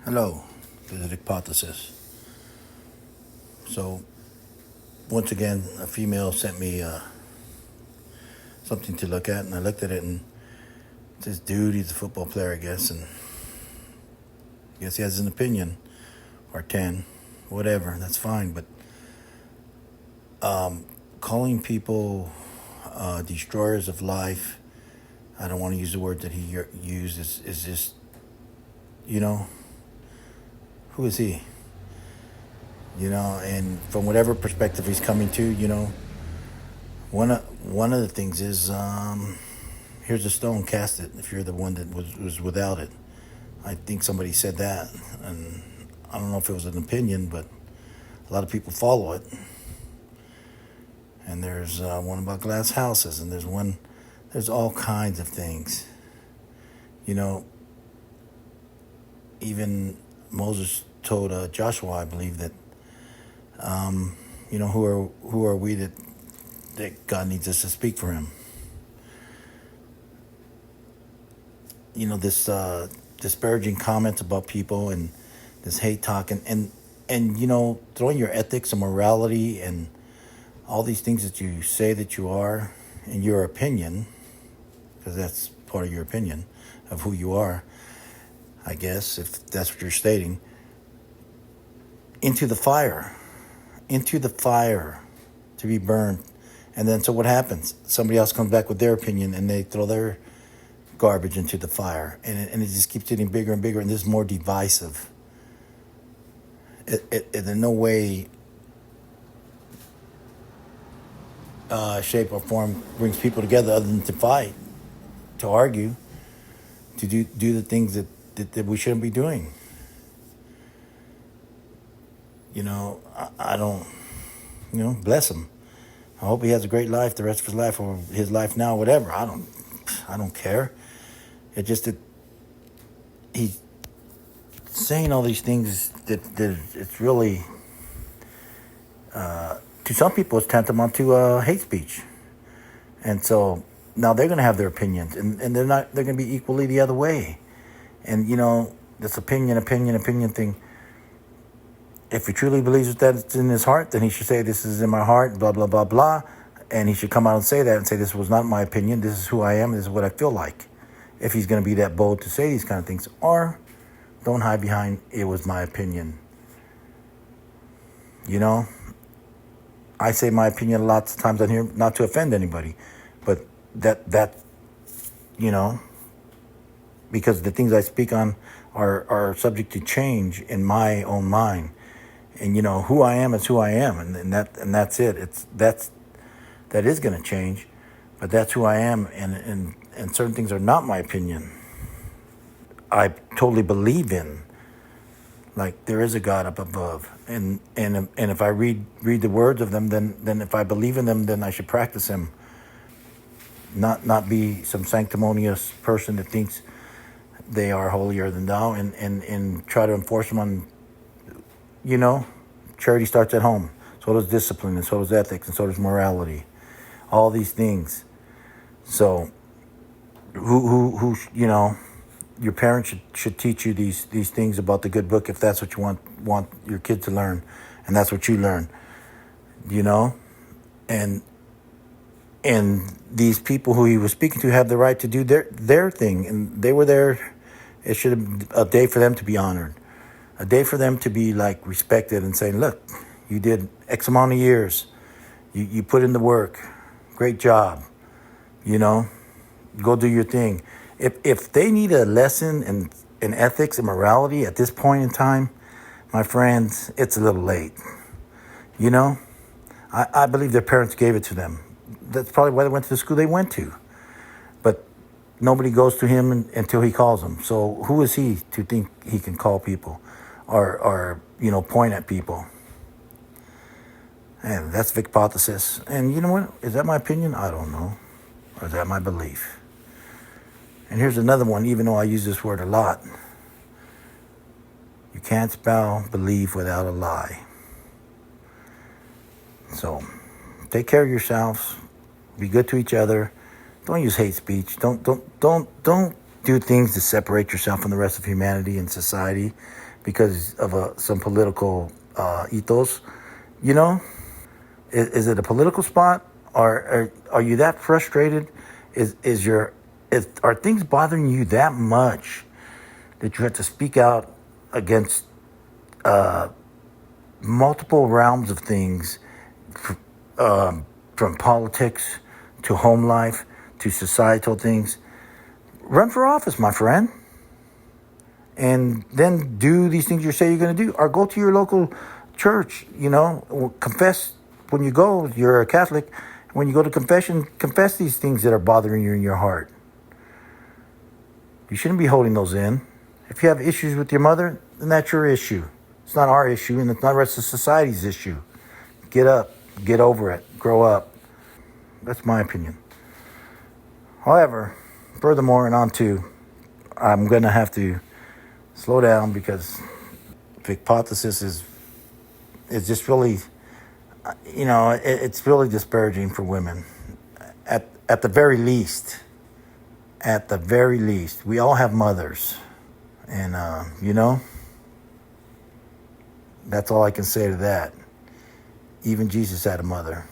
Hello, this is Vicpothesis. So, once again, a female sent me something to look at, and I looked at it, and this dude, he's a football player, I guess, and I guess he has an opinion, or 10, whatever, that's fine, but calling people destroyers of life, I don't want to use the word that he used, is just, who is he? And from whatever perspective he's coming to, one of the things is, here's a stone, cast it if you're the one that was without it. I think somebody said that, and I don't know if it was an opinion, but a lot of people follow it. And there's one about glass houses, and there's all kinds of things. Even Moses told Joshua, I believe, that who are we that God needs us to speak for him. This disparaging comments about people, and this hate talk, and throwing your ethics and morality and all these things that you say that you are, and your opinion, because that's part of your opinion of who you are, I guess, if that's what you're stating, into the fire to be burned. And then so what happens? Somebody else comes back with their opinion, and they throw their garbage into the fire, and it just keeps getting bigger and bigger, and this is more divisive. It in no way, shape or form brings people together other than to fight, to argue, to do the things that we shouldn't be doing. I don't, bless him. I hope he has a great life the rest of his life, or his life now, whatever. I don't care. It's just that he's saying all these things that it's really, to some people, it's tantamount to hate speech. And so now they're going to have their opinions, and they're going to be equally the other way. And, this opinion thing, if he truly believes that it's in his heart, then he should say, this is in my heart, blah, blah, blah, blah. And he should come out and say that, and say, this was not my opinion. This is who I am. This is what I feel like. If he's going to be that bold to say these kind of things. Or don't hide behind, it was my opinion. I say my opinion lots of times on here, not to offend anybody. But that because the things I speak on are subject to change in my own mind. And who I am is who I am, and that's it. That is going to change, but that's who I am, and certain things are not my opinion. I totally believe in, like, there is a God up above, and if I read the words of them, then if I believe in them, then I should practice them. Not be some sanctimonious person that thinks they are holier than thou, and try to enforce them on. Charity starts at home. So does discipline, and so does ethics, and so does morality. All these things. So, who your parents should teach you these things about the good book, if that's what you want your kid to learn, and that's what you learn. And these people who he was speaking to have the right to do their thing, and they were there. It should have been a day for them to be honored. A day for them to be, like, respected and saying, look, you did X amount of years. You put in the work. Great job. Go do your thing. If they need a lesson in ethics and morality at this point in time, my friends, it's a little late. I believe their parents gave it to them. That's probably why they went to the school they went to. But nobody goes to him until he calls them. So who is he to think he can call people? Or point at people. And that's Vicpothesis. And you know what? Is that my opinion? I don't know. Or is that my belief? And here's another one, even though I use this word a lot. You can't spell believe without a lie. So, take care of yourselves. Be good to each other. Don't use hate speech. Don't do things to separate yourself from the rest of humanity and society. because of some political ethos. You know, is it a political spot, or are you that frustrated? Are things bothering you that much that you have to speak out against multiple realms of things, from politics to home life to societal things? Run for office, my friend, and then do these things you say you're going to do, or go to your local church. Confess when you go. You're a Catholic. When you go to confession, confess these things that are bothering you in your heart. You shouldn't be holding those in. If you have issues with your mother, then that's your issue. It's not our issue, and it's not the rest of society's issue. Get up, get over it, grow up. That's my opinion. However, furthermore, and on to, I'm going to have to slow down because Vicpothesis is just really, it's really disparaging for women. At the very least, we all have mothers. And, that's all I can say to that. Even Jesus had a mother.